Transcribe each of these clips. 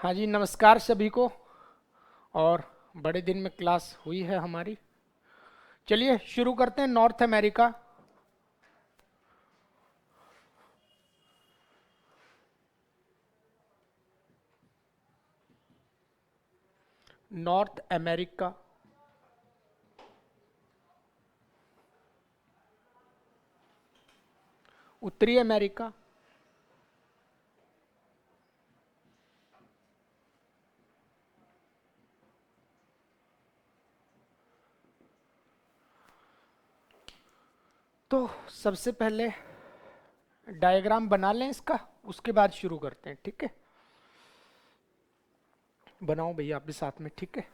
हाँ जी, नमस्कार सभी को। और बड़े दिन में क्लास हुई है हमारी। चलिए शुरू करते हैं। North America. North America. उत्तरी अमेरिका। तो सबसे पहले डायग्राम बना लें इसका, उसके बाद शुरू करते हैं, ठीक है। बनाओ भैया आप भी साथ में, ठीक है।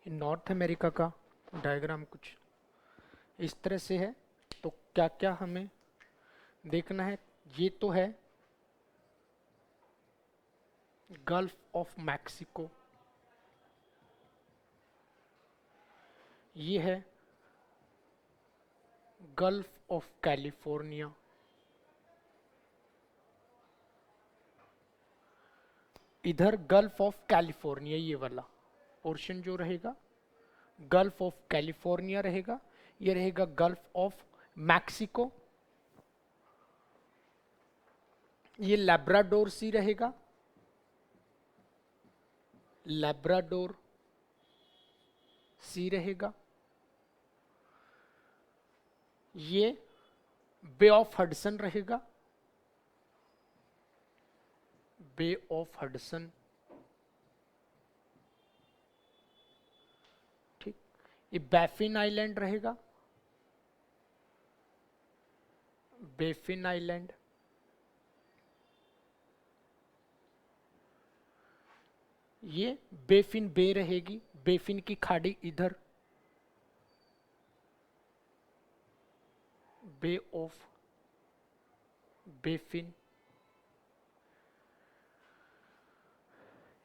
नॉर्थ अमेरिका का डायग्राम कुछ इस तरह से है। तो क्या क्या हमें देखना है। ये तो है गल्फ ऑफ मैक्सिको। ये है गल्फ ऑफ कैलिफोर्निया। इधर गल्फ ऑफ कैलिफोर्निया, ये वाला पोर्शन जो रहेगा गल्फ ऑफ कैलिफोर्निया रहेगा। ये रहेगा गल्फ ऑफ मैक्सिको। ये लैब्राडोर सी रहेगा। लैब्राडोर सी रहेगा। ये बे ऑफ हडसन रहेगा। बे ऑफ हडसन, ठीक। ये बैफिन आइलैंड रहेगा। Baffin island. ये बेफिन बे रहेगी। बेफिन की खाड़ी इधर, बे ऑफ बेफिन।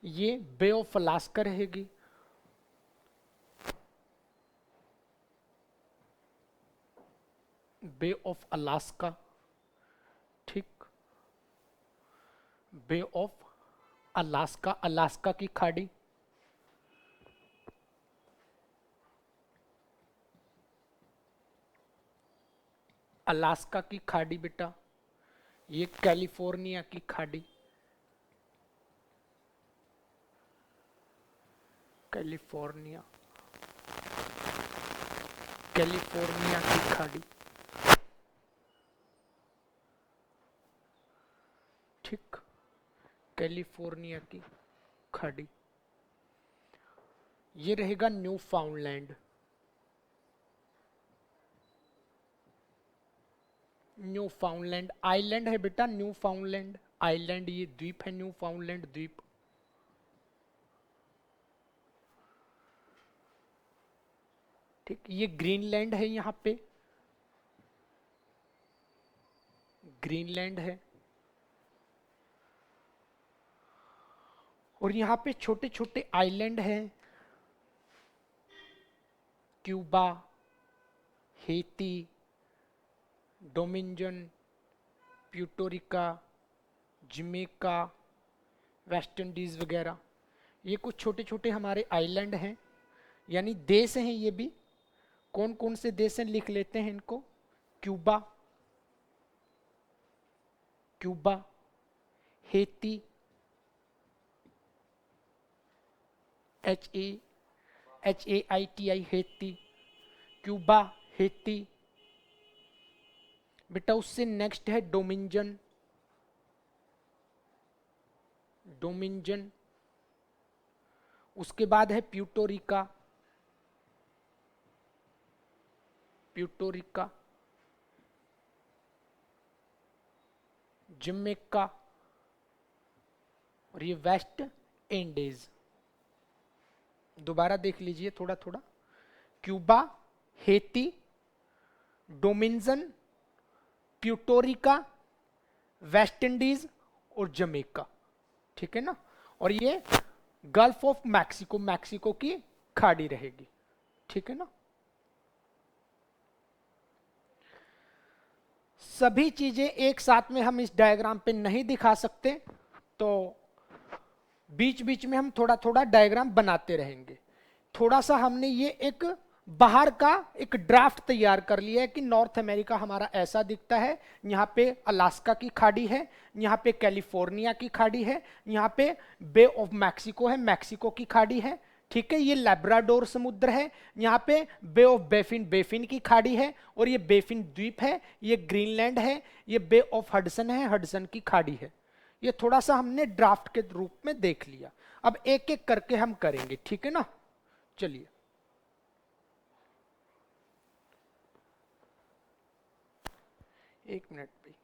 ये बे ऑफ अलास्का रहेगी। बे ऑफ अलास्का, ठीक। बे ऑफ अलास्का, अलास्का की खाड़ी। अलास्का की खाड़ी बेटा। ये कैलिफोर्निया की खाड़ी। कैलिफोर्निया, कैलिफोर्निया की खाड़ी, ठीक। कैलिफोर्निया की खाड़ी। ये रहेगा न्यू फाउंडलैंड। न्यू फाउंडलैंड आइलैंड है बेटा। न्यू फाउंडलैंड आइलैंड, ये द्वीप है। न्यू फाउंडलैंड द्वीप। ठीक। ये ग्रीनलैंड है। यहाँ पे ग्रीनलैंड है। और यहाँ पे छोटे छोटे आइलैंड हैं। Cuba, Haiti, Dominion, Puerto Rico, Jamaica, West Indies वगैरह। ये कुछ छोटे छोटे हमारे आइलैंड हैं, यानी देश हैं ये भी। कौन कौन से देश हैं लिख लेते हैं इनको। Cuba, Cuba, Haiti, H A I T I Haiti, Cuba, Haiti. बेटा उससे नेक्स्ट है डोमिनियन, डोमिनियन। उसके बाद है प्यूटोरिका, प्यूटोरिका, जमैका, और ये वेस्ट इंडीज। दोबारा देख लीजिए थोड़ा थोड़ा। Cuba, Haiti, Dominion, Puerto Rico, West Indies और जमैका। ठीक है ना। और ये गल्फ ऑफ मैक्सिको, मैक्सिको की खाड़ी रहेगी। ठीक है ना। सभी चीजें एक साथ में हम इस डायग्राम पे नहीं दिखा सकते, तो बीच बीच में हम थोड़ा थोड़ा डायग्राम बनाते रहेंगे। थोड़ा सा हमने ये एक बाहर का एक ड्राफ्ट तैयार कर लिया है कि नॉर्थ अमेरिका हमारा ऐसा दिखता है। यहाँ पे अलास्का की खाड़ी है, यहाँ पे कैलिफोर्निया की खाड़ी है, यहाँ पे बे ऑफ मैक्सिको है, मैक्सिको की खाड़ी है। ठीक है, ये लेब्राडोर समुद्र है, यहाँ पे बे ऑफ बेफिन, बेफिन की खाड़ी है, और ये बेफिन द्वीप है, ये ग्रीनलैंड है, ये बे ऑफ हडसन है, हडसन की खाड़ी है। ये थोड़ा सा हमने ड्राफ्ट के रूप में देख लिया। अब एक एक करके हम करेंगे। ठीक है ना। चलिए, एक मिनट पे।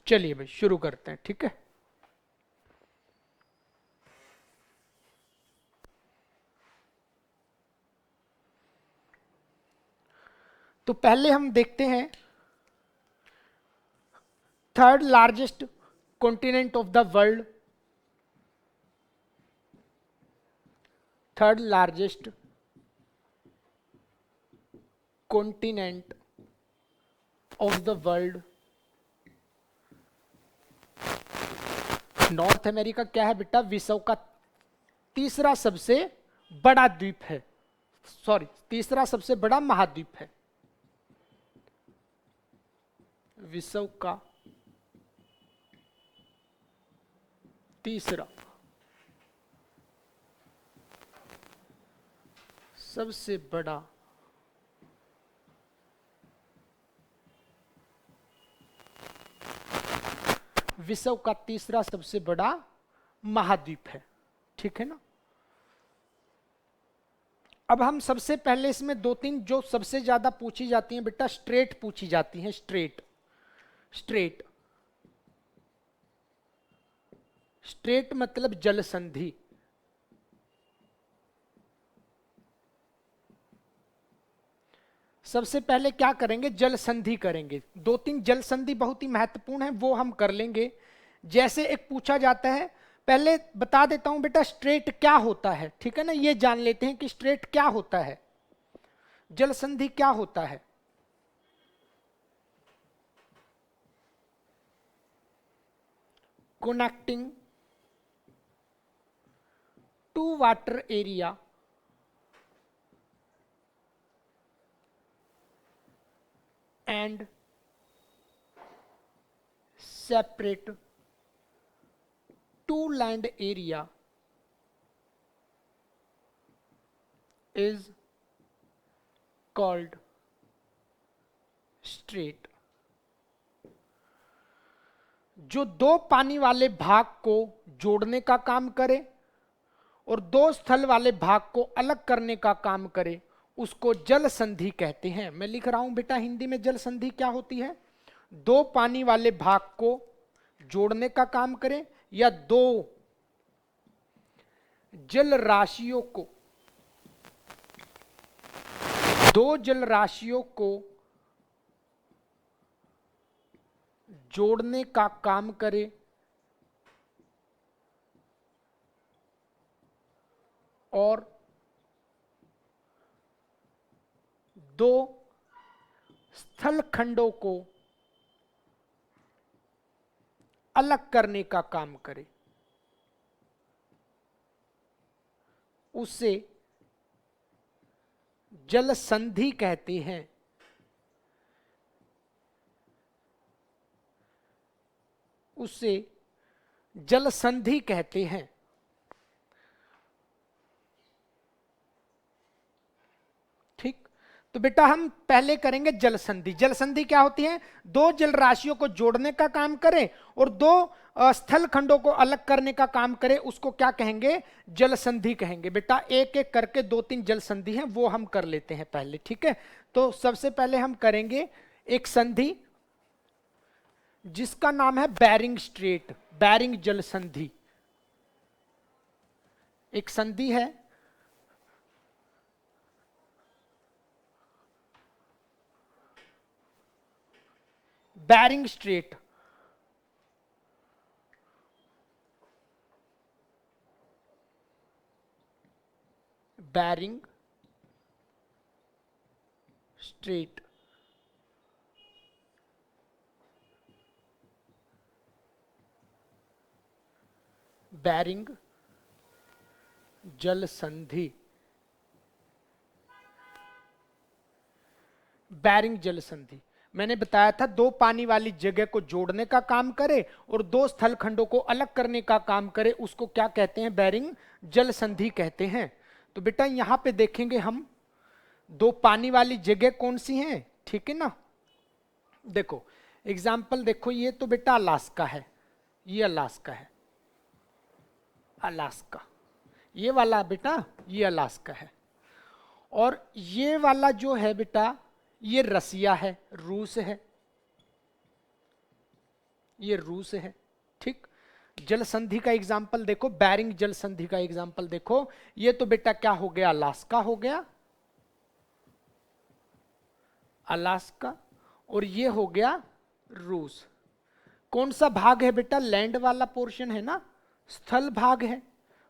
चलिए भाई शुरू करते हैं। ठीक है। तो पहले हम देखते हैं third largest continent of the world, third largest continent of the world. North America क्या है बेटा? विश्व का तीसरा सबसे बड़ा द्वीप है, सॉरी तीसरा सबसे बड़ा महाद्वीप है। विश्व का तीसरा सबसे बड़ा विश्व का तीसरा सबसे बड़ा महाद्वीप है। ठीक है ना। अब हम सबसे पहले इसमें दो तीन जो सबसे ज्यादा पूछी जाती हैं बेटा, स्ट्रेट पूछी जाती हैं। स्ट्रेट, स्ट्रेट, स्ट्रेट मतलब जल संधि। सबसे पहले क्या करेंगे? जल संधि करेंगे। दो तीन जल संधि बहुत ही महत्वपूर्ण है, वो हम कर लेंगे। जैसे एक पूछा जाता है, पहले बता देता हूं बेटा स्ट्रेट क्या होता है। ठीक है ना, ये जान लेते हैं कि स्ट्रेट क्या होता है, जल संधि क्या होता है। Connecting to water area and separate to land area is called strait. जो दो पानी वाले भाग को जोड़ने का काम करे और दो स्थल वाले भाग को अलग करने का काम करे, उसको जल संधि कहते हैं। मैं लिख रहा हूं बेटा हिंदी में, जल संधि क्या होती है? दो पानी वाले भाग को जोड़ने का काम करे या दो जल राशियों को, दो जल राशियों को जोड़ने का काम करे और दो स्थल खंडों को अलग करने का काम करे, उसे जल संधि कहते हैं। उसे जल संधि कहते हैं। ठीक, तो बेटा हम पहले करेंगे जल संधि। जल संधि क्या होती है? दो जल राशियों को जोड़ने का काम करे और दो स्थल खंडों को अलग करने का काम करे, उसको क्या कहेंगे? जल संधि कहेंगे। बेटा एक एक करके दो तीन जल संधि हैं, वो हम कर लेते हैं पहले, ठीक है? तो सबसे पहले हम करेंगे एक संधि जिसका नाम है बैरिंग स्ट्रेट, बैरिंग जल संधि। एक संधि है bearing straight. Bearing straight, bearing जल संधि, बैरिंग जल संधि। मैंने बताया था दो पानी वाली जगह को जोड़ने का काम करे और दो स्थल खंडों को अलग करने का काम करे, उसको क्या कहते हैं? बैरिंग जल संधि कहते हैं। तो बेटा यहां पे देखेंगे हम दो पानी वाली जगह कौन सी हैं, ठीक है ना? देखो एग्जाम्पल देखो, ये तो बेटा अलास्का है, ये अलास्का है, अलास्का, ये वाला बेटा ये अलास्का है। और ये वाला जो है बेटा ये रसिया है, रूस है, ये रूस है। ठीक, जल संधि का एग्जाम्पल देखो, बैरिंग जल संधि का एग्जाम्पल देखो, ये तो बेटा क्या हो गया? अलास्का हो गया, अलास्का, और ये हो गया रूस। कौन सा भाग है बेटा? लैंड वाला पोर्शन है ना, स्थल भाग है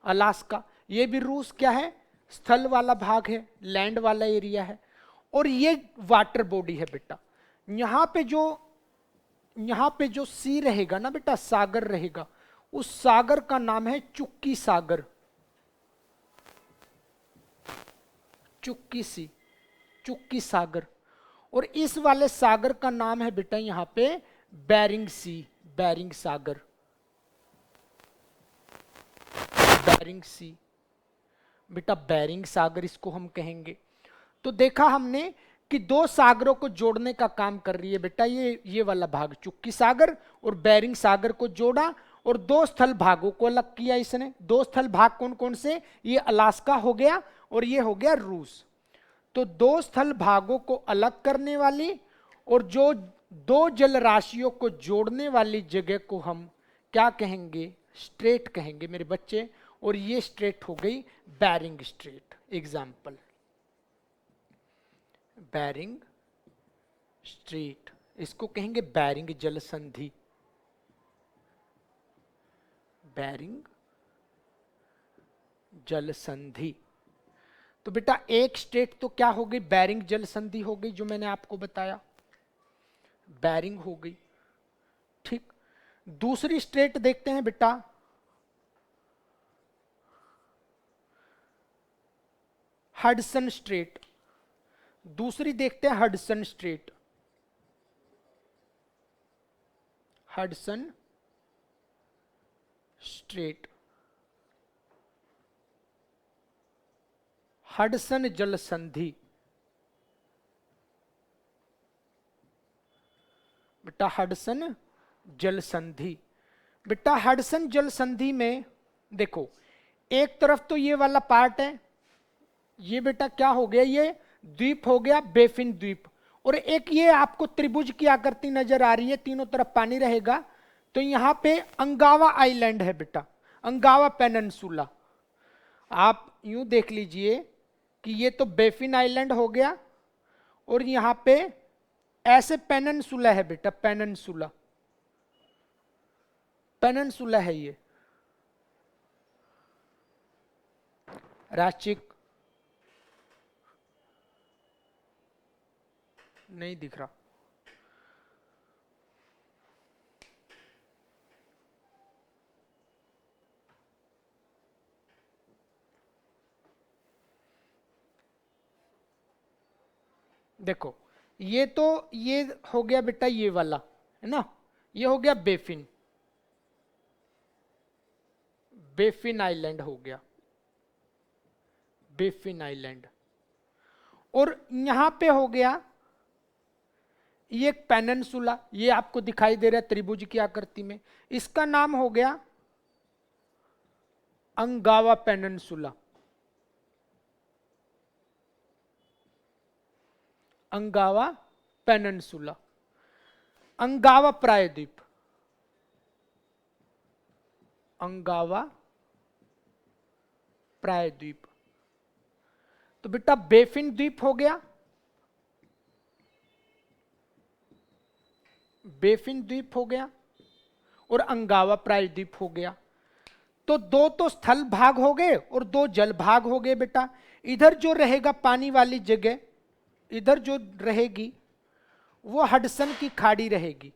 अलास्का। ये भी रूस क्या है? स्थल वाला भाग है, लैंड वाला एरिया है। और ये वाटर बॉडी है बेटा। यहां पे जो सी रहेगा ना बेटा, सागर रहेगा, उस सागर का नाम है चुक्की सागर, चुक्की सी, चुक्की सागर। और इस वाले सागर का नाम है बेटा यहां पे बैरिंग सी, बैरिंग सागर, बैरिंग सी, बेटा बैरिंग सागर इसको हम कहेंगे। तो देखा हमने कि दो सागरों को जोड़ने का काम कर रही है बेटा ये वाला भाग, चुक्की सागर और बैरिंग सागर को जोड़ा और दो स्थल भागों को अलग किया इसने। दो स्थल भाग कौन कौन से? ये अलास्का हो गया और ये हो गया रूस। तो दो स्थल भागों को अलग करने वाली और जो दो जल राशियों को जोड़ने वाली जगह को हम क्या कहेंगे? स्ट्रेट कहेंगे मेरे बच्चे। और ये स्ट्रेट हो गई bearing straight. Example, bearing straight, इसको कहेंगे बैरिंग जल संधि, बैरिंग जल संधि। तो बेटा एक स्टेट तो क्या हो गई? बैरिंग जल संधि हो गई, जो मैंने आपको बताया, बैरिंग हो गई। ठीक, दूसरी स्टेट देखते हैं बेटा, हडसन स्ट्रेट। दूसरी देखते हैं Hudson straight, Hudson straight, Hudson जल संधि। बेटा हडसन जल संधि, बेटा हडसन जल संधि में देखो एक तरफ तो ये वाला पार्ट है, ये बेटा क्या हो गया? ये द्वीप हो गया, बेफिन द्वीप। और एक ये आपको त्रिभुज की आकृति नजर आ रही है, तीनों तरफ पानी रहेगा। तो यहां पे अंगावा आइलैंड है बेटा, अंगावा पेननसुला। आप यूं देख लीजिए कि ये तो बेफिन आइलैंड हो गया और यहां पे ऐसे पेननसुला है बेटा, पेननसुला, पेननसुला है ये। राशिक नहीं दिख रहा, देखो ये हो गया बेटा ये वाला, है ना, ये हो गया बेफिन, बेफिन आइलैंड हो गया, बेफिन आइलैंड। और यहां पे हो गया ये एक पेनिनसुला, ये आपको दिखाई दे रहा है त्रिभुज की आकृति में, इसका नाम हो गया अंगावा पेनिनसुला, अंगावा पेनिनसुला, अंगावा प्रायद्वीप, अंगावा प्रायद्वीप। तो बेटा बेफिन द्वीप हो गया, बेफिन द्वीप हो गया और अंगावा प्रायद्वीप हो गया। तो दो तो स्थल भाग हो गए और दो जल भाग हो गए बेटा। इधर जो रहेगा पानी वाली जगह, इधर जो रहेगी वो हडसन की खाड़ी रहेगी,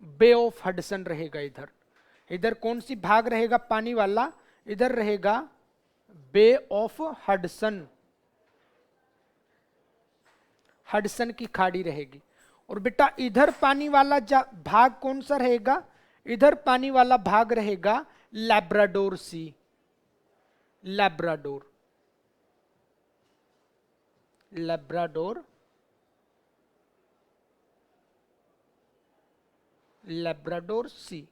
बे ऑफ हडसन रहेगा इधर। इधर कौन सी भाग रहेगा पानी वाला, इधर रहेगा बे ऑफ हडसन, हडसन की खाड़ी रहेगी। और बेटा इधर पानी वाला भाग कौन सा रहेगा, इधर पानी वाला भाग रहेगा लैब्राडोर सी, लैब्राडोर, लैब्राडोर, लैब्राडोर सी।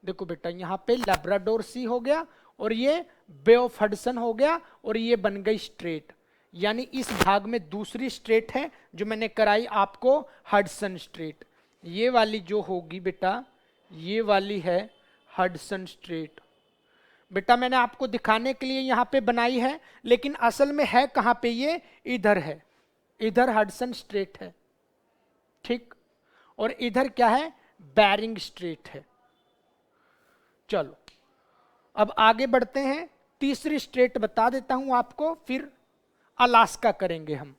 देखो बेटा यहां पे लैब्राडोर सी हो गया और ये बे ऑफ हडसन हो गया और ये बन गई स्ट्रेट। यानी इस भाग में दूसरी स्ट्रेट है जो मैंने कराई आपको, हडसन स्ट्रेट। ये वाली जो होगी बेटा, ये वाली है हडसन स्ट्रेट। बेटा मैंने आपको दिखाने के लिए यहां पे बनाई है, लेकिन असल में है कहां पे, ये इधर है, इधर हडसन स्ट्रेट है, ठीक। और इधर क्या है, बैरिंग स्ट्रेट है। चलो अब आगे बढ़ते हैं, तीसरी स्ट्रेट बता देता हूं आपको, फिर अलास्का करेंगे हम।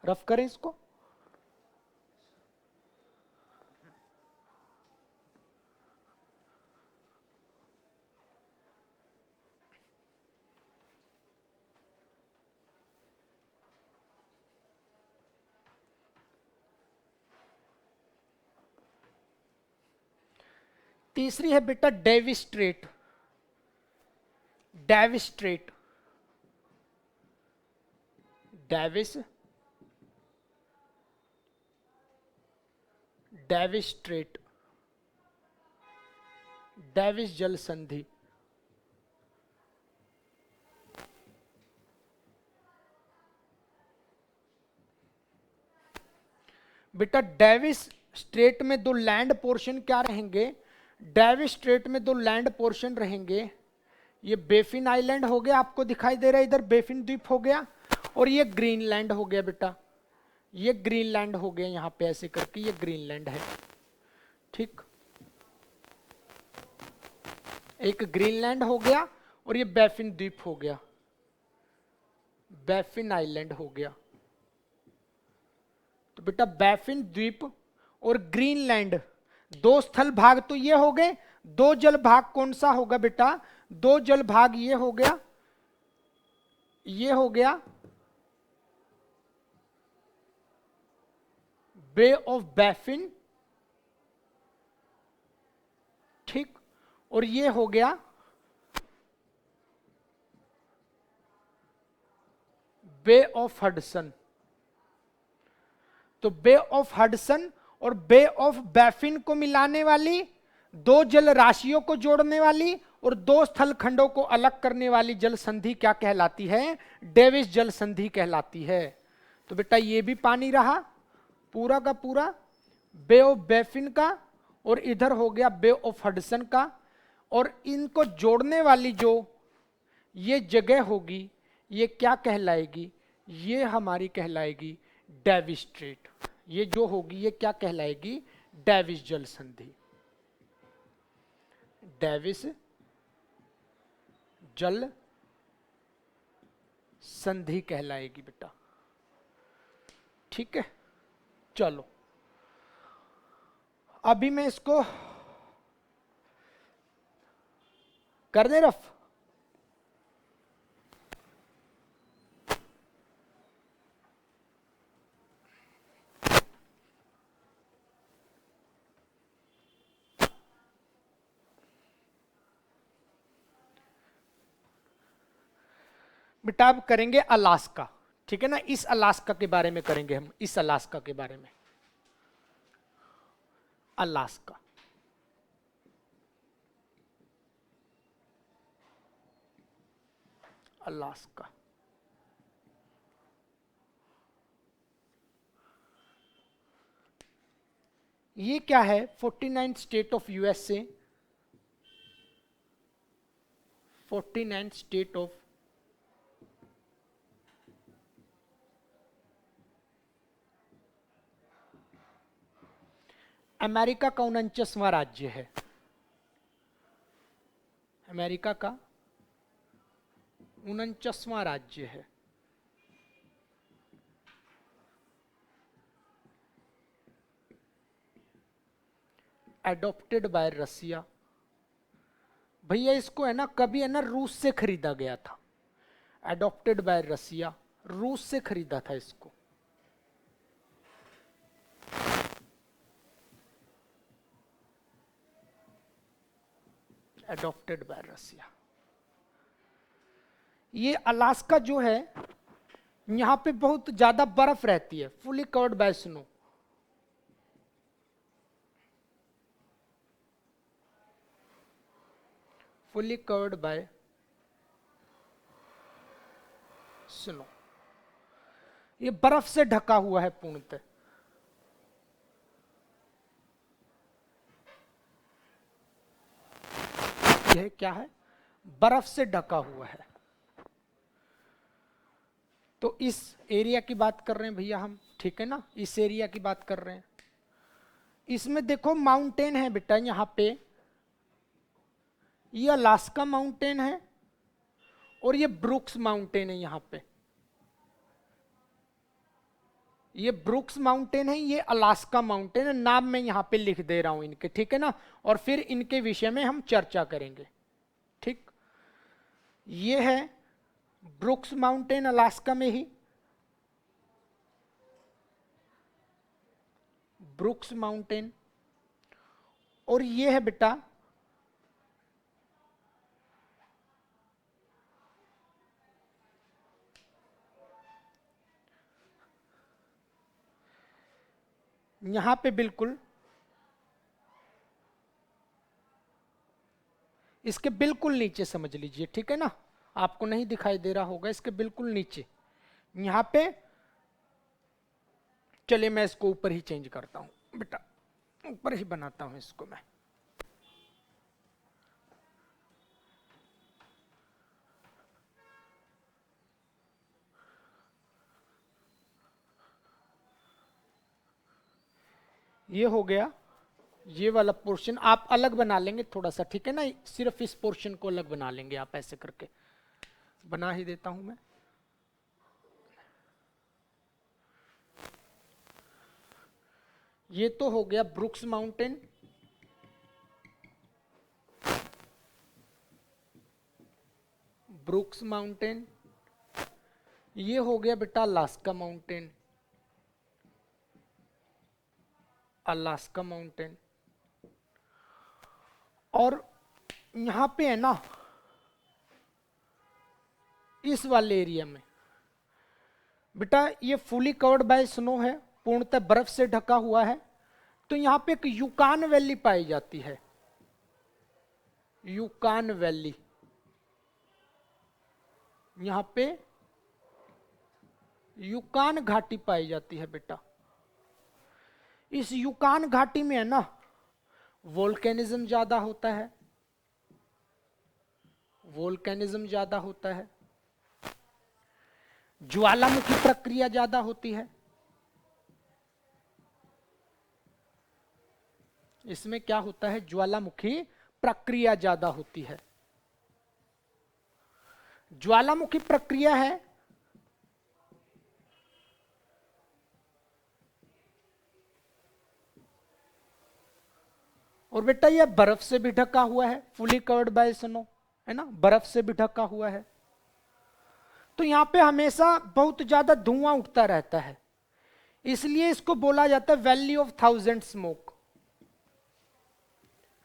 रफ करें इसको। तीसरी है बेटा Davis Strait, Davis Strait, Davis, Davis Strait, Davis जल संधि। बेटा डेविस स्ट्रेट में दो लैंड पोर्शन क्या रहेंगे, डेविस स्ट्रेट में दो लैंड पोर्शन रहेंगे। ये बेफिन आइलैंड हो गया, आपको दिखाई दे रहा है इधर बेफिन द्वीप हो गया, और ये ग्रीनलैंड हो गया बेटा, ये ग्रीनलैंड हो गया, यहां पे ऐसे करके ये ग्रीनलैंड है, ठीक। एक ग्रीनलैंड हो गया और ये बेफिन द्वीप हो गया, बेफिन आइलैंड हो गया। तो बेटा बेफिन द्वीप और ग्रीनलैंड दो स्थल भाग तो ये हो गए, दो जल भाग कौन सा होगा बेटा, दो जल भाग ये हो गया, ये हो गया बे ऑफ बैफिन, ठीक, और ये हो गया बे ऑफ हडसन। तो बे ऑफ हडसन और बे ऑफ बैफिन को मिलाने वाली, दो जल राशियों को जोड़ने वाली और दो स्थल खंडों को अलग करने वाली जल संधि क्या कहलाती है, डेविस जल संधि कहलाती है। तो बेटा ये भी पानी रहा पूरा का पूरा बे ऑफ बैफिन का, और इधर हो गया बे ऑफ हडसन का, और इनको जोड़ने वाली जो ये जगह होगी ये क्या कहलाएगी, ये हमारी कहलाएगी डेविस स्ट्रेट। ये जो होगी ये क्या कहलाएगी, डेविस जल संधि, डेविस जल संधि कहलाएगी बेटा, ठीक है। चलो अभी मैं इसको कर दे रफ। बेटा अब करेंगे अलास्का, ठीक है ना। इस अलास्का के बारे में करेंगे हम, इस अलास्का के बारे में। अलास्का, अलास्का ये क्या है? 49 state of USA, 49 state of America का 49वां राज्य है। अमेरिका का 49वां राज्य है। एडॉप्टेड बाय रसिया। भैया इसको है ना कभी है ना रूस से खरीदा गया था। एडॉप्टेड बाय रसिया, रूस से खरीदा था इसको। एडॉप्टेड बाय रसिया। ये अलास्का जो है, यहां पे बहुत ज्यादा बर्फ रहती है, fully covered by snow. Fully covered by snow, ये बर्फ से ढका हुआ है पूर्णतः। यह क्या है? बर्फ से ढका हुआ है। तो इस एरिया की बात कर रहे हैं भैया हम, ठीक है ना, इस एरिया की बात कर रहे हैं। इसमें देखो माउंटेन है बेटा, यहां पे ये अलास्का माउंटेन है और ये ब्रुक्स माउंटेन है। यहां पे ये ब्रुक्स माउंटेन है, ये अलास्का माउंटेन है। नाम मैं यहां पे लिख दे रहा हूं इनके, ठीक है ना। और फिर इनके विषय में हम चर्चा करेंगे, ठीक। ये है ब्रुक्स माउंटेन, अलास्का में ही ब्रुक्स माउंटेन। और ये है बेटा यहां पे बिल्कुल इसके बिल्कुल नीचे समझ लीजिए, ठीक है ना। आपको नहीं दिखाई दे रहा होगा, इसके बिल्कुल नीचे यहां पे। चलिए मैं इसको ऊपर ही चेंज करता हूं बेटा, ऊपर ही बनाता हूं इसको मैं। ये हो गया ये वाला पोर्शन। आप अलग बना लेंगे थोड़ा सा, ठीक है ना। सिर्फ इस पोर्शन को अलग बना लेंगे आप, ऐसे करके बना ही देता हूं मैं। ये तो हो गया ब्रुक्स माउंटेन। ब्रुक्स माउंटेन, ये हो गया बेटा अलास्का माउंटेन। Alaska mountain. और यहां पे है ना इस वाले एरिया में बेटा ये फुली कवर्ड बाय स्नो है, पूर्णतः बर्फ से ढका हुआ है। तो यहां पे एक यूकान वैली पाई जाती है। यूकान वैली, यहां पे यूकान घाटी पाई जाती है बेटा। इस यूकान घाटी में है ना वोल्केनिज्म ज्यादा होता है। वोल्केनिज्म ज्यादा होता है, ज्वालामुखी प्रक्रिया ज्यादा होती है। इसमें क्या होता है? ज्वालामुखी प्रक्रिया ज्यादा होती है। ज्वालामुखी प्रक्रिया है और बेटा यह बर्फ से भी ढका हुआ है, फुली कवर्ड बाय स्नो, है ना, बर्फ से भी ढका हुआ है। तो यहां पे हमेशा बहुत ज्यादा धुआं उठता रहता है, इसलिए इसको बोला जाता है valley of thousand smoke.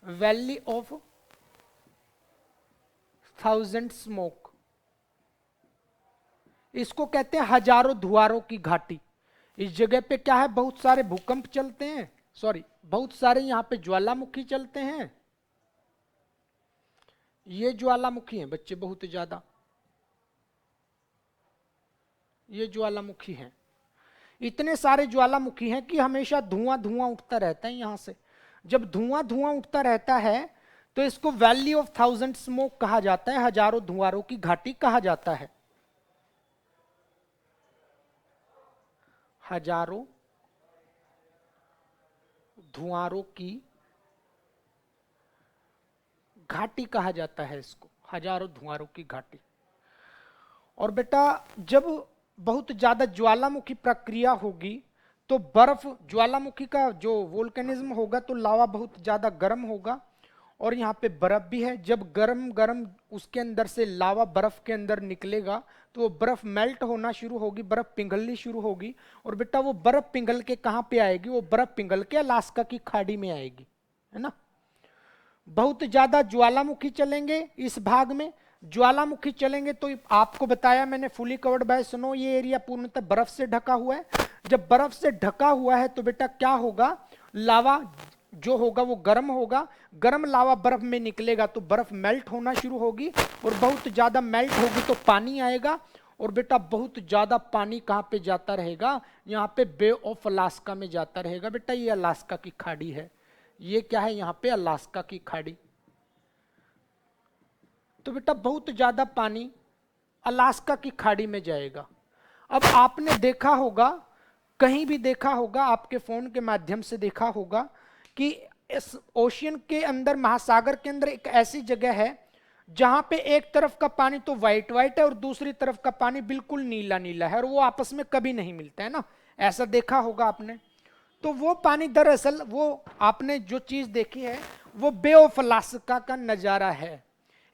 Valley of thousand smoke, इसको कहते हैं हजारों धुआरों की घाटी। इस जगह पे क्या है, बहुत सारे भूकंप चलते हैं, सॉरी बहुत सारे यहां पे ज्वालामुखी चलते हैं। ये ज्वालामुखी हैं बच्चे बहुत ज्यादा, ये ज्वालामुखी हैं, इतने सारे ज्वालामुखी हैं कि हमेशा धुआं धुआं उठता रहता है यहां से। जब धुआं धुआं उठता रहता है तो इसको वैली ऑफ थाउजेंड स्मोक कहा जाता है, हजारों धुआरों की घाटी कहा जाता है। हजारों धुआरों की घाटी कहा जाता है इसको, हजारों धुआरों की घाटी। और बेटा जब बहुत ज्यादा ज्वालामुखी प्रक्रिया होगी तो बर्फ, ज्वालामुखी का जो वोल्केनिज्म होगा तो लावा बहुत ज्यादा गर्म होगा, और यहाँ पे बर्फ भी है। जब गर्म गर्म उसके अंदर से लावा बर्फ के अंदर निकलेगा तो वो बर्फ मेल्ट होना शुरू होगी, बर्फ पिघलनी शुरू होगी। और बेटा वो बर्फ पिघल के कहाँ पे आएगी, वो बर्फ पिघल के अलास्का की खाड़ी में आएगी, है ना। बहुत ज्यादा ज्वालामुखी चलेंगे इस भाग में, ज्वालामुखी चलेंगे तो आपको बताया मैंने फुली कवर्ड बाय स्नो, ये एरिया पूर्णतः बर्फ से ढका हुआ है। जब बर्फ से ढका हुआ है तो बेटा क्या होगा, लावा जो होगा वो गर्म होगा, गर्म लावा बर्फ में निकलेगा तो बर्फ मेल्ट होना शुरू होगी, और बहुत ज्यादा मेल्ट होगी तो पानी आएगा। और बेटा बहुत ज्यादा पानी कहां पे जाता रहेगा, यहाँ पे बे ऑफ अलास्का में जाता रहेगा। बेटा ये अलास्का की खाड़ी है, ये क्या है यहाँ पे अलास्का की खाड़ी। तो बेटा बहुत ज्यादा पानी अलास्का की खाड़ी में जाएगा। अब आपने देखा होगा, कहीं भी देखा होगा, आपके फोन के माध्यम से देखा होगा कि इस ओशियन के अंदर, महासागर के अंदर एक ऐसी जगह है जहां पे एक तरफ का पानी तो व्हाइट व्हाइट है और दूसरी तरफ का पानी बिल्कुल नीला नीला है, और वो आपस में कभी नहीं मिलता है ना, ऐसा देखा होगा आपने। तो वो पानी दरअसल, वो आपने जो चीज देखी है वो बे ऑफ अलास्का का नजारा है।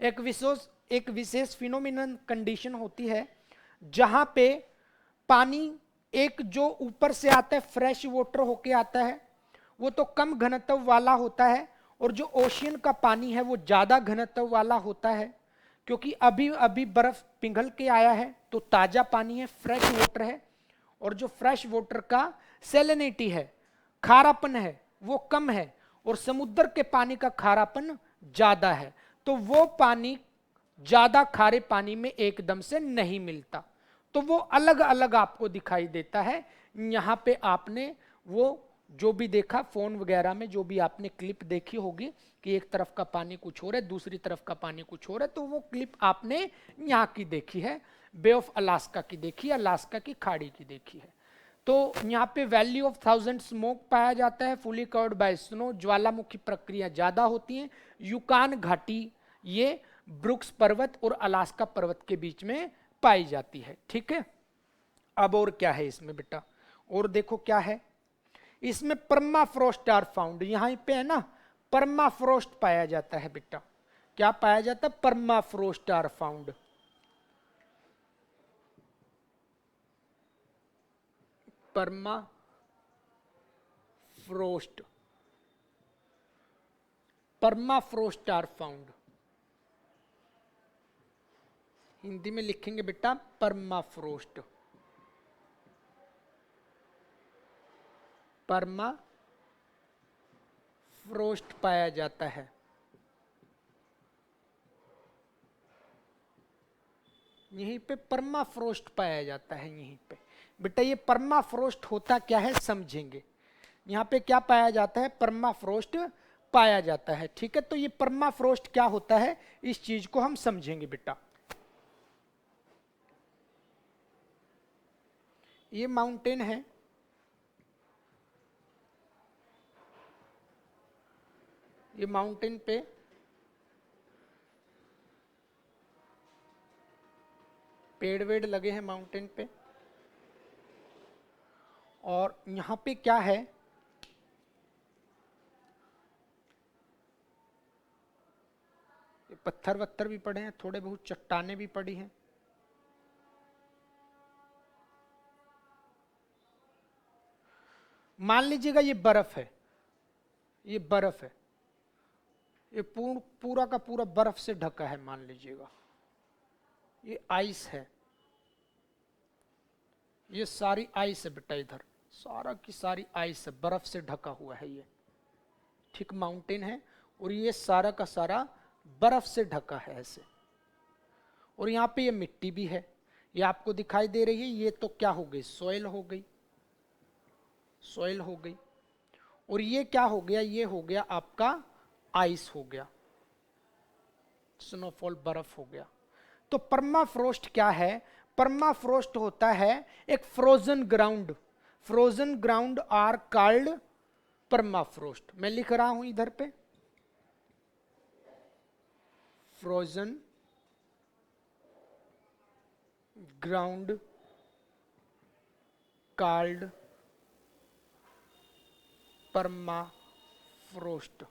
एक विशेष फिनोमिनल कंडीशन होती है जहां पे पानी एक जो ऊपर से आता है फ्रेश वाटर होके आता है, वो तो कम घनत्व वाला होता है, और जो ओशियन का पानी है वो ज्यादा घनत्व वाला होता है, क्योंकि अभी अभी बर्फ पिघल के आया है तो ताजा पानी है, फ्रेश वाटर है। और जो फ्रेश वाटर का सेलेनिटी है, खारापन है, वो कम है, और समुद्र के पानी का खारापन ज्यादा है। तो वो पानी ज्यादा खारे पानी में एकदम से नहीं मिलता, तो वो अलग अलग आपको दिखाई देता है। यहां पे आपने वो जो भी देखा फोन वगैरह में, जो भी आपने क्लिप देखी होगी कि एक तरफ का पानी कुछ और है, दूसरी तरफ का पानी कुछ और है, तो वो क्लिप आपने यहाँ की देखी है, बे ऑफ अलास्का की देखी है, अलास्का की खाड़ी की देखी है। तो यहाँ पे वैली ऑफ थाउजेंड स्मोक पाया जाता है, फुली कवर्ड बाय स्नो, ज्वालामुखी प्रक्रिया ज्यादा होती है। युकान घाटी ये ब्रुक्स पर्वत और अलास्का पर्वत के बीच में पाई जाती है, ठीक है। अब और क्या है इसमें बेटा, और देखो क्या है इसमें, परमाफ्रोस्ट आर फाउंड, यहां पे है ना परमाफ्रोस्ट पाया जाता है बेटा। क्या पाया जाता है, permafrost are found. Permafrost, permafrost are found, Hindi में लिखेंगे बेटा परमाफ्रोस्ट, परमाफ्रोस्ट पाया जाता है। यहीं पे परमाफ्रोस्ट पाया जाता है, यहीं पे बेटा। ये परमाफ्रोस्ट होता क्या है समझेंगे। यहाँ पे क्या पाया जाता है, परमाफ्रोस्ट पाया जाता है, ठीक है। तो ये परमाफ्रोस्ट क्या होता है, इस चीज को हम समझेंगे बेटा। ये माउंटेन है, ये माउंटेन पे पेड़ वेड़ लगे हैं माउंटेन पे, और यहाँ पे क्या है, ये पत्थर वत्थर भी पड़े हैं, थोड़े बहुत चट्टाने भी पड़ी हैं। मान लीजिएगा ये बर्फ है, ये बर्फ है, ये पूरा का पूरा बर्फ से ढका है। मान लीजिएगा ये आइस है, ये सारी आइस है बेटा, इधर सारा की सारी आइस है, बर्फ से ढका हुआ है ये, ठीक माउंटेन है, और ये सारा का सारा बर्फ से ढका है ऐसे। और यहाँ पे ये मिट्टी भी है, ये आपको दिखाई दे रही है, ये तो क्या हो गई, सॉइल हो गई, सॉइल हो गई। और ये क्या हो गया, ये हो गया आपका आइस हो गया, स्नोफॉल बर्फ हो गया। तो परमाफ्रोस्ट क्या है, परमाफ्रोस्ट होता है एक frozen ground, frozen ground are called permafrost. मैं लिख रहा हूं इधर पे, फ्रोजन ग्राउंड कॉल्ड परमाफ्रोस्ट।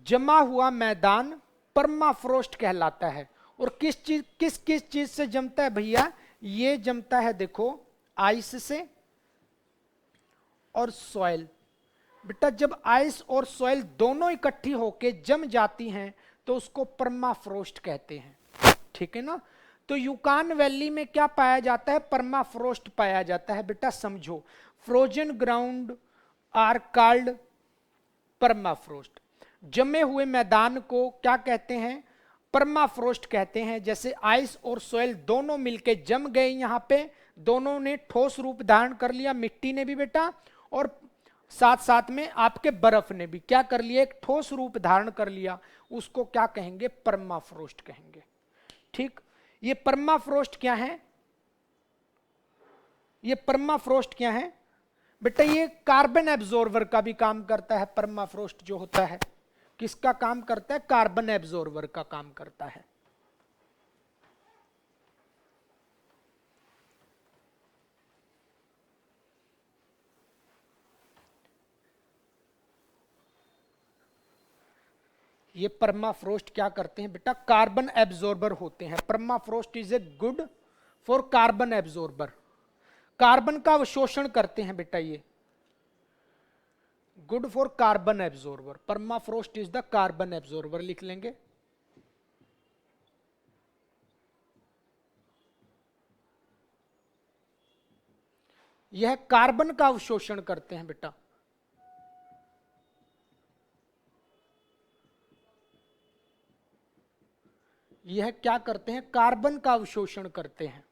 जमा हुआ मैदान परमाफ्रोस्ट कहलाता है। और किस चीज से जमता है भैया, ये जमता है देखो आइस से और सॉइल। बेटा जब आइस और सॉइल दोनों इकट्ठी होके जम जाती हैं तो उसको परमाफ्रोस्ट कहते हैं, ठीक है ना। तो यूकान वैली में क्या पाया जाता है, परमाफ्रोस्ट पाया जाता है। बेटा समझो, frozen ground are called permafrost. जमे हुए मैदान को क्या कहते हैं, परमाफ्रोस्ट कहते हैं। जैसे आइस और सॉइल दोनों मिलके जम गए, यहाँ पे दोनों ने ठोस रूप धारण कर लिया, मिट्टी ने भी बेटा, और साथ साथ में आपके बर्फ ने भी क्या कर लिया, एक ठोस रूप धारण कर लिया, उसको क्या कहेंगे, परमाफ्रोस्ट कहेंगे। ठीक, ये परमाफ्रोस्ट क्या है, ये परमाफ्रोस्ट क्या है बेटा, ये कार्बन एब्जॉर्बर का भी काम करता है। परमाफ्रोस्ट जो होता है किसका काम करता है, कार्बन एब्जॉर्बर का काम करता है। ये परमाफ्रोस्ट क्या करते हैं बेटा, कार्बन एब्जॉर्बर होते हैं। Permafrost is a good for carbon absorber, carbon का अवशोषण करते हैं बेटा ये, good for carbon absorber. Permafrost is the carbon absorber लिख लेंगे। यह कार्बन का अवशोषण करते हैं बेटा। यह क्या करते हैं, कार्बन का अवशोषण करते हैं।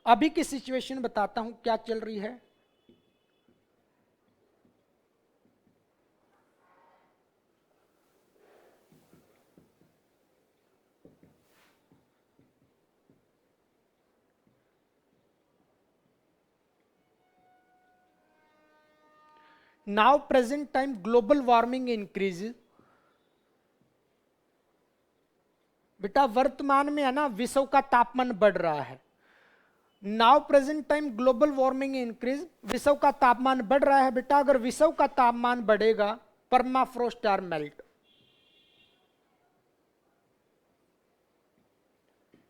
अभी की सिचुएशन बताता हूं क्या चल रही है। Now present time global warming increase. बेटा वर्तमान में है ना, विश्व का तापमान बढ़ रहा है। Now present time global warming increase, विश्व का तापमान बढ़ रहा है बेटा। अगर विश्व का तापमान बढ़ेगा, permafrost are melt,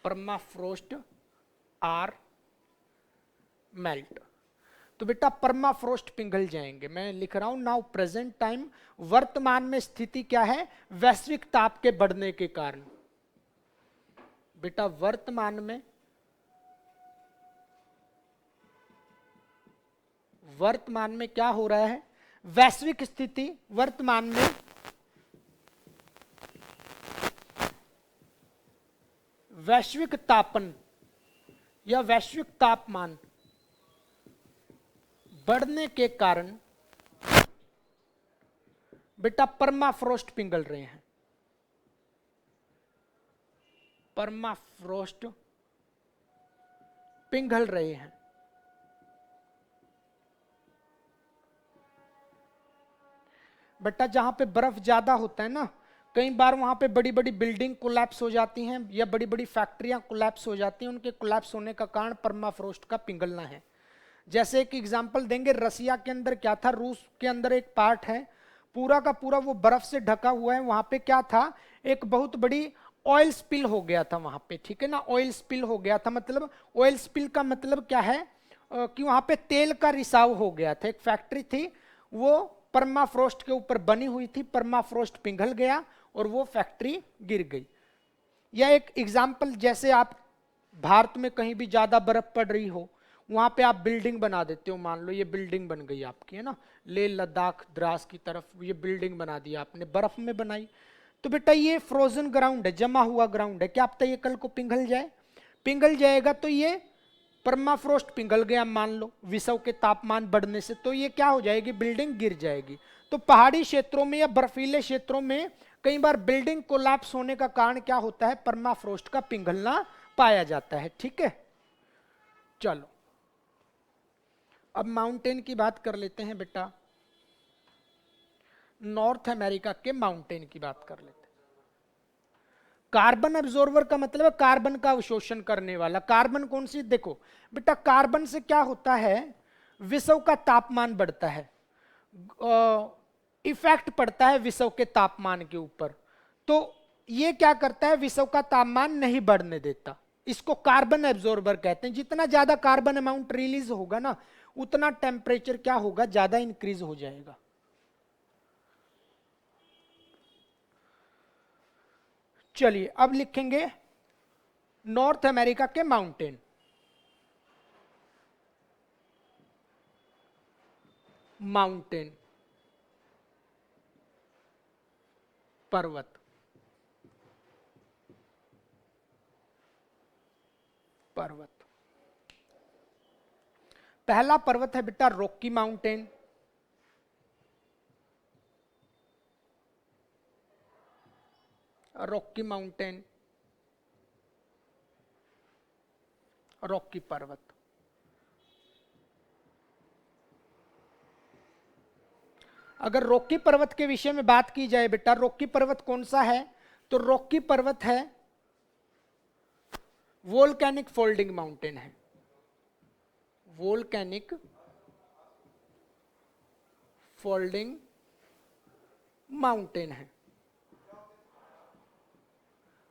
permafrost are melt. तो बेटा परमाफ्रोस्ट पिघल जाएंगे। मैं लिख रहा हूं नाउ प्रेजेंट टाइम, वर्तमान में स्थिति क्या है, वैश्विक ताप के बढ़ने के कारण। बेटा वर्तमान में क्या हो रहा है, वैश्विक स्थिति, वर्तमान में वैश्विक तापन या वैश्विक तापमान बढ़ने के कारण बेटा परमाफ्रोस्ट पिघल रहे हैं। परमाफ्रोस्ट पिघल रहे हैं। बेटा जहां पे बर्फ ज्यादा होता है ना, कई बार वहां पे बड़ी बड़ी बिल्डिंग कोलैप्स हो जाती हैं या बड़ी बड़ी फैक्ट्रियां कोलैप्स हो जाती हैं। उनके कोलैप्स होने का कारण परमाफ्रोस्ट का पिघलना है। जैसे एक एग्जांपल देंगे, रसिया के अंदर क्या था, रूस के अंदर एक पार्ट है, पूरा का पूरा वो बर्फ से ढका हुआ है। वहां पे क्या था, एक बहुत बड़ी ऑयल स्पिल हो गया था वहां पे, ठीक है ना, ऑयल स्पिल हो गया था। मतलब ऑयल स्पिल का मतलब क्या है, कि वहां पे तेल का रिसाव हो गया था। एक फैक्ट्री थी, वो परमाफ्रोस्ट के ऊपर बनी हुई थी, परमाफ्रोस्ट पिघल गया और वो फैक्ट्री गिर गई। यह एक एग्जाम्पल, जैसे आप भारत में कहीं भी ज्यादा बर्फ पड़ रही हो, वहां पे आप बिल्डिंग बना देते हो, मान लो ये बिल्डिंग बन गई आपकी, है ना, लेह लद्दाख द्रास की तरफ ये बिल्डिंग बना दी आपने, बर्फ में बनाई। तो बेटा ये फ्रोजन ग्राउंड है, जमा हुआ ग्राउंड है, क्या पता ये कल को पिघल जाए, पिघल जाएगा तो ये परमाफ्रोस्ट पिघल गया मान लो विश्व के तापमान बढ़ने से, तो ये क्या हो जाएगी, बिल्डिंग गिर जाएगी। तो पहाड़ी क्षेत्रों में या बर्फीले क्षेत्रों में कई बार बिल्डिंग कोलैप्स होने का कारण क्या होता है, परमाफ्रोस्ट का पिघलना पाया जाता है, ठीक है। चलो अब माउंटेन की बात कर लेते हैं बेटा, नॉर्थ अमेरिका के माउंटेन की बात कर लेते हैं। कार्बन एब्जॉर्बर का मतलब है कार्बन का अवशोषण करने वाला। कार्बन कौन सी, देखो बेटा कार्बन से क्या होता है, विश्व का तापमान बढ़ता है, इफेक्ट पड़ता है विश्व के तापमान के ऊपर। तो ये क्या करता है, विश्व का तापमान नहीं बढ़ने देता, इसको कार्बन एब्जॉर्बर कहते हैं। जितना ज्यादा कार्बन अमाउंट रिलीज होगा ना, उतना टेम्परेचर क्या होगा, ज्यादा इंक्रीज हो जाएगा। चलिए अब लिखेंगे नॉर्थ अमेरिका के माउंटेन। माउंटेन पर्वत, पर्वत। पहला पर्वत है बेटा Rocky mountain, Rocky mountain, Rocky पर्वत। अगर रॉकी पर्वत के विषय में बात की जाए बेटा, रॉकी पर्वत कौन सा है, तो रॉकी पर्वत है वोल्केनिक फोल्डिंग माउंटेन है, वोल्केनिक फोल्डिंग माउंटेन है।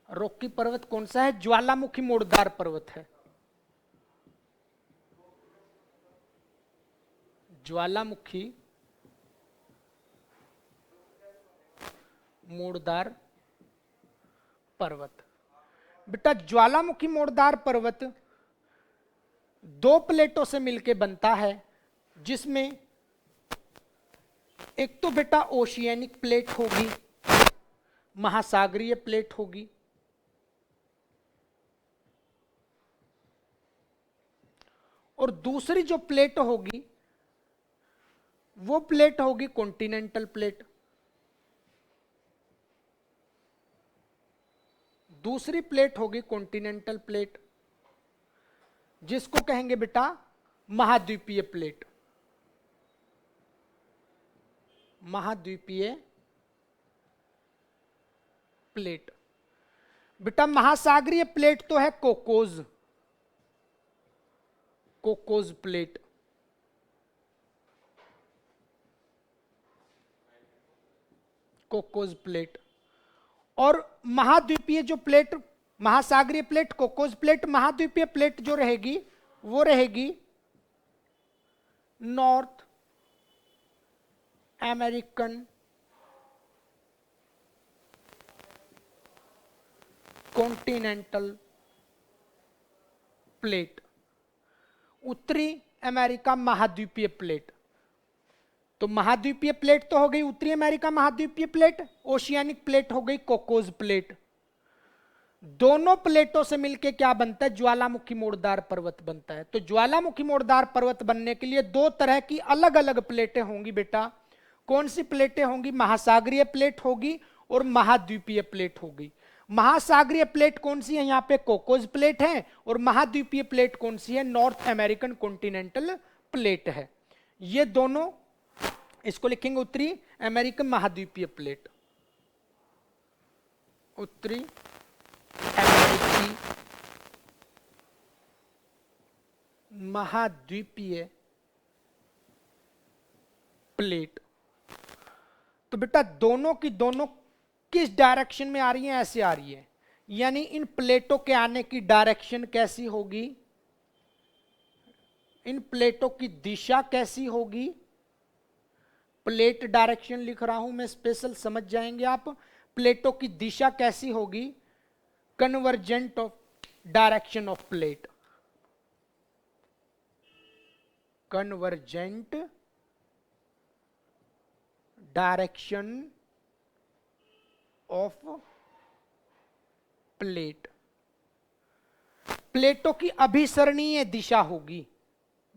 रॉकी पर्वत कौन सा है, ज्वालामुखी मोड़दार पर्वत है, ज्वालामुखी मोड़दार पर्वत। बेटा ज्वालामुखी मोड़दार पर्वत दो प्लेटों से मिलकर बनता है, जिसमें एक तो बेटा ओशियनिक प्लेट होगी, महासागरीय प्लेट होगी, और दूसरी जो प्लेट होगी वो प्लेट होगी कॉन्टिनेंटल प्लेट। दूसरी प्लेट होगी कॉन्टिनेंटल प्लेट, जिसको कहेंगे बेटा महाद्वीपीय प्लेट, महाद्वीपीय प्लेट। बेटा महासागरीय प्लेट तो है Cocos, Cocos plate, Cocos plate. और महाद्वीपीय जो प्लेट, महासागरीय प्लेट कोकोज प्लेट, महाद्वीपीय प्लेट जो रहेगी वो रहेगी नॉर्थ अमेरिकन कॉन्टिनेंटल प्लेट, उत्तरी अमेरिका महाद्वीपीय प्लेट। तो महाद्वीपीय प्लेट तो हो गई उत्तरी अमेरिका महाद्वीपीय प्लेट, ओशियानिक प्लेट हो गई कोकोज प्लेट। दोनों प्लेटों से मिलके क्या बनता है, ज्वालामुखी मोड़दार पर्वत बनता है। तो ज्वालामुखी मोड़दार पर्वत बनने के लिए दो तरह की अलग अलग प्लेटें होंगी बेटा। कौन सी प्लेटें होंगी, महासागरीय प्लेट होगी और महाद्वीपीय प्लेट होगी। महासागरीय प्लेट कौन सी है, यहां पे कोकोज प्लेट है, और महाद्वीपीय प्लेट कौन सी है, नॉर्थ अमेरिकन कॉन्टिनेंटल प्लेट है। ये दोनों, इसको लिखेंगे उत्तरी अमेरिकन महाद्वीपीय प्लेट, उत्तरी अमेरिकी महाद्वीपीय प्लेट। तो बेटा दोनों की दोनों किस डायरेक्शन में आ रही हैं? ऐसे आ रही है, यानी इन प्लेटों के आने की डायरेक्शन कैसी होगी? इन प्लेटों की दिशा कैसी होगी? प्लेट डायरेक्शन लिख रहा हूं मैं स्पेशल, समझ जाएंगे आप। प्लेटों की दिशा कैसी होगी? Convergent of direction of plate, convergent direction of plate. प्लेटों की अभिसरणीय दिशा होगी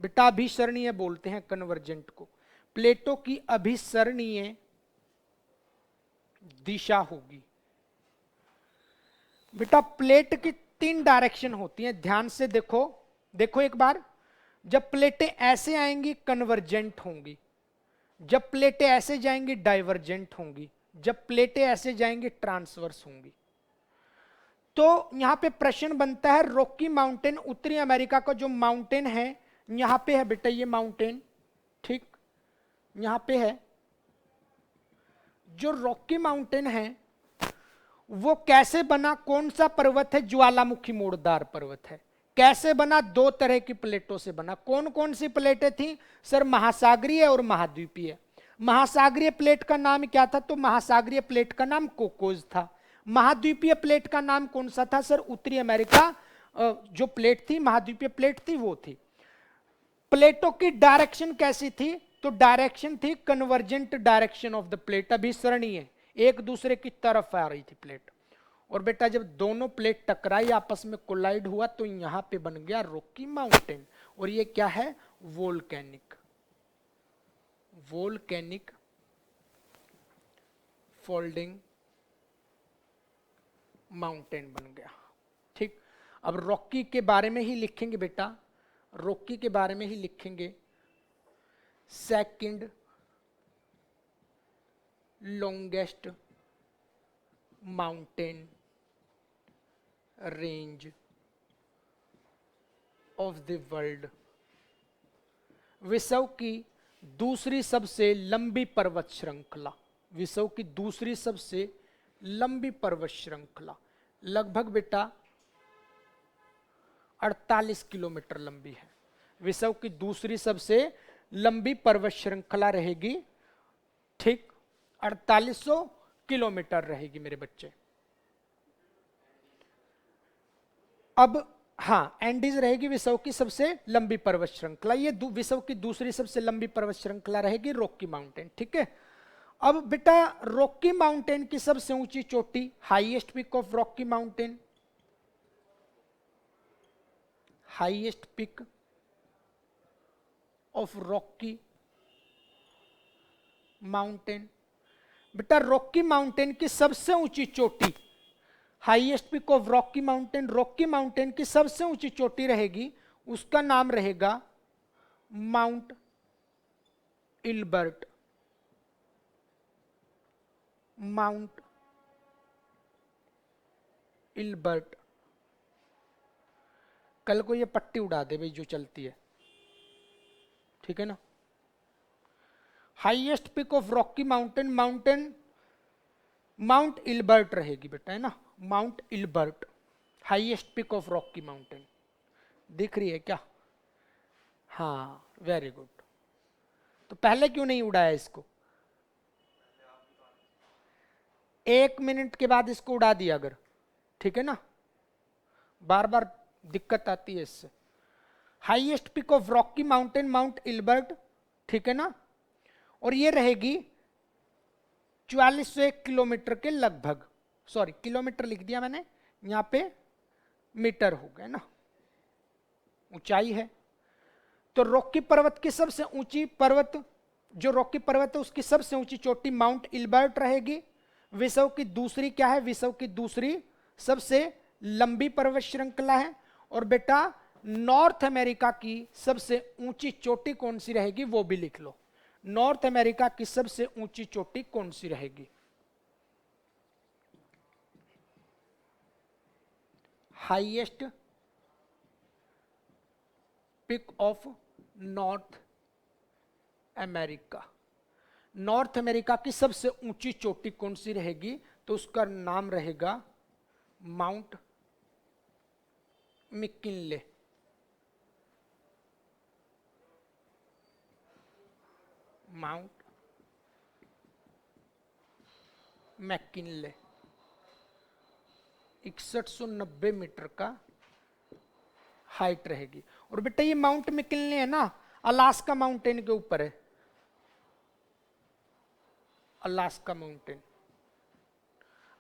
बेटा, अभिसरणीय बोलते हैं कन्वर्जेंट को। प्लेटों की अभिसरणीय दिशा होगी। बेटा प्लेट की 3 डायरेक्शन होती हैं, ध्यान से देखो, देखो एक बार। जब प्लेटें ऐसे आएंगी कन्वर्जेंट होंगी, जब प्लेटें ऐसे जाएंगी डाइवर्जेंट होंगी, जब प्लेटें ऐसे जाएंगी ट्रांसवर्स होंगी। तो यहां पे प्रश्न बनता है, रॉकी माउंटेन, उत्तरी अमेरिका का जो माउंटेन है, यहां पे है बेटा ये माउंटेन, ठीक, यहां पे है। जो रॉकी माउंटेन है वो कैसे बना? कौन सा पर्वत है? ज्वालामुखी मोड़दार पर्वत है। कैसे बना? 2 तरह की प्लेटों से बना। कौन कौन सी प्लेटें थी सर? महासागरीय और महाद्वीपीय। महासागरीय प्लेट का नाम क्या था? तो महासागरीय प्लेट का नाम कोकोज था। महाद्वीपीय प्लेट का नाम कौन सा था सर? उत्तरी अमेरिका जो प्लेट थी, महाद्वीपीय प्लेट थी, वो थी। प्लेटों की डायरेक्शन कैसी थी? तो डायरेक्शन थी convergent direction of the plate, अभिसरणीय, एक दूसरे की तरफ आ रही थी प्लेट। और बेटा जब दोनों प्लेट टकराई, आपस में कोलाइड हुआ, तो यहां पे बन गया रॉकी माउंटेन। और ये क्या है? वोल्केनिक, वोल्केनिक फोल्डिंग माउंटेन बन गया, ठीक। अब रॉकी के बारे में ही लिखेंगे बेटा, रॉकी के बारे में ही लिखेंगे। Second longest mountain range of the world, विश्व की दूसरी सबसे लंबी पर्वत श्रृंखला, विश्व की दूसरी सबसे लंबी पर्वत श्रृंखला, लगभग बेटा 48 किलोमीटर लंबी है। विश्व की दूसरी सबसे लंबी पर्वत श्रृंखला रहेगी, ठीक, 4800 किलोमीटर रहेगी मेरे बच्चे। अब हाँ, एंडीज रहेगी विश्व की सबसे लंबी पर्वत श्रृंखला। ये विश्व की दूसरी सबसे लंबी पर्वत श्रृंखला रहेगी रॉकी माउंटेन, ठीक है। अब बेटा रॉकी माउंटेन की सबसे ऊंची चोटी, highest peak of Rocky mountain, highest peak of Rocky mountain. बेटा रॉकी माउंटेन की सबसे ऊंची चोटी, highest peak of Rocky mountain, Rocky mountain की सबसे ऊंची चोटी रहेगी, उसका नाम रहेगा माउंट इल्बर्ट, माउंट इल्बर्ट। कल को ये पट्टी उड़ा दे भाई जो चलती है, ठीक है ना। Highest peak of Rocky mountain, mountain mount Ilbert रहेगी बेटा, है ना, mount Ilbert, highest peak of Rocky mountain. दिख रही है क्या? हाँ वेरी गुड। तो पहले क्यों नहीं उड़ाया इसको? 1 मिनट के बाद इसको उड़ा दिया अगर, ठीक है ना, बार बार दिक्कत आती है इससे। Highest peak of Rocky mountain mount Ilbert, ठीक है ना, और ये रहेगी 4401 किलोमीटर के लगभग, सॉरी किलोमीटर लिख दिया मैंने, यहां पे मीटर हो गए ना, ऊंचाई है। तो रॉकी पर्वत की सबसे ऊंची पर्वत, जो रॉकी पर्वत है उसकी सबसे ऊंची चोटी माउंट इल्बर्ट रहेगी। विश्व की दूसरी क्या है? विश्व की दूसरी सबसे लंबी पर्वत श्रृंखला है। और बेटा नॉर्थ अमेरिका की सबसे ऊंची चोटी कौन सी रहेगी वो भी लिख लो। नॉर्थ अमेरिका की सबसे ऊंची चोटी कौन सी रहेगी? Highest peak of North America. North America की सबसे ऊंची चोटी कौन सी रहेगी? तो उसका नाम रहेगा Mount McKinley. Mount McKinley 6190 metre का हाइट रहेगी। और बेटा ये माउंट मैकिनले है ना, अलास्का माउंटेन के ऊपर है। अलास्का माउंटेन,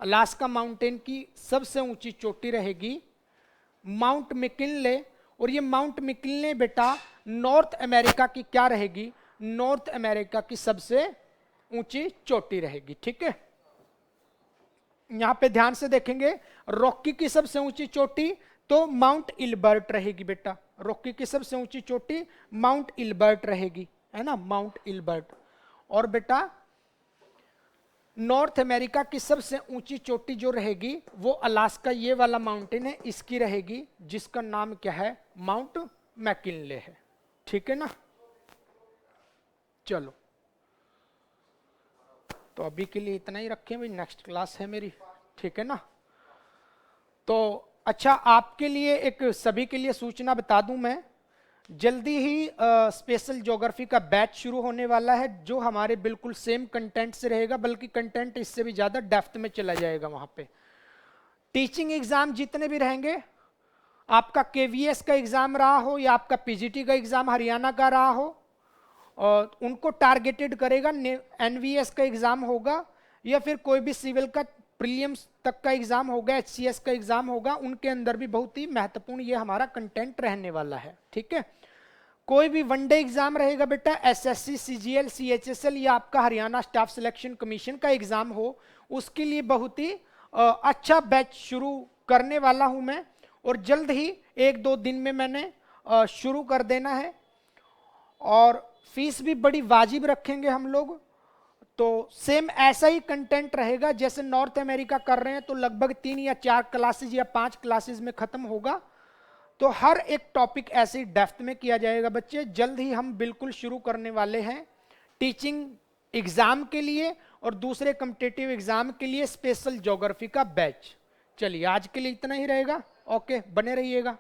अलास्का माउंटेन की सबसे ऊंची चोटी रहेगी माउंट मैकिनले। और ये माउंट मैकिनले बेटा नॉर्थ अमेरिका की क्या रहेगी? नॉर्थ अमेरिका की सबसे ऊंची चोटी रहेगी। ठीक है, यहां पे ध्यान से देखेंगे, रॉकी की सबसे ऊंची चोटी तो माउंट इल्बर्ट रहेगी बेटा। रॉकी की सबसे ऊंची चोटी माउंट इल्बर्ट रहेगी, है ना, माउंट इल्बर्ट। और बेटा नॉर्थ अमेरिका की सबसे ऊंची चोटी जो रहेगी वो अलास्का, ये वाला माउंटेन है, इसकी रहेगी, जिसका नाम क्या है? माउंट मैकिनले है। ठीक है ना, चलो तो अभी के लिए इतना ही रखें भाई, नेक्स्ट क्लास है मेरी। ठीक है ना, तो अच्छा आपके लिए एक सभी के लिए सूचना बता दूं मैं, जल्दी ही स्पेशल ज्योग्राफी का बैच शुरू होने वाला है, जो हमारे बिल्कुल सेम कंटेंट से रहेगा, बल्कि कंटेंट इससे भी ज़्यादा डेप्थ में चला जाएगा। वहाँ पे टीचिंग एग्जाम जितने भी रहेंगे, आपका केवीएस का एग्ज़ाम रहा हो या आपका पीजीटी का एग्ज़ाम हरियाणा का रहा हो, और उनको टारगेटेड करेगा। एनवीएस का एग्ज़ाम होगा या फिर कोई भी सिविल का प्रीलिम्स तक का एग्ज़ाम होगा, एचसीएस का एग्ज़ाम होगा, उनके अंदर भी बहुत ही महत्वपूर्ण ये हमारा कंटेंट रहने वाला है। ठीक है, कोई भी वनडे एग्जाम रहेगा बेटा, एसएससी, सीजीएल, सीएचएसएल या आपका हरियाणा स्टाफ सिलेक्शन कमीशन का एग्जाम हो, उसके लिए बहुत ही अच्छा बैच शुरू करने वाला हूं मैं, और जल्द ही 1-2 दिन में मैंने शुरू कर देना है। और फीस भी बड़ी वाजिब रखेंगे हम लोग, तो सेम ऐसा ही कंटेंट रहेगा जैसे नॉर्थ अमेरिका कर रहे हैं, तो लगभग 3 या 4 क्लासेज या 5 क्लासेज में खत्म होगा। तो हर एक टॉपिक ऐसे डेप्थ में किया जाएगा बच्चे। जल्द ही हम बिल्कुल शुरू करने वाले हैं टीचिंग एग्जाम के लिए और दूसरे कॉम्पिटिटिव एग्जाम के लिए स्पेशल ज्योग्राफी का बैच। चलिए आज के लिए इतना ही रहेगा। ओके, बने रहिएगा।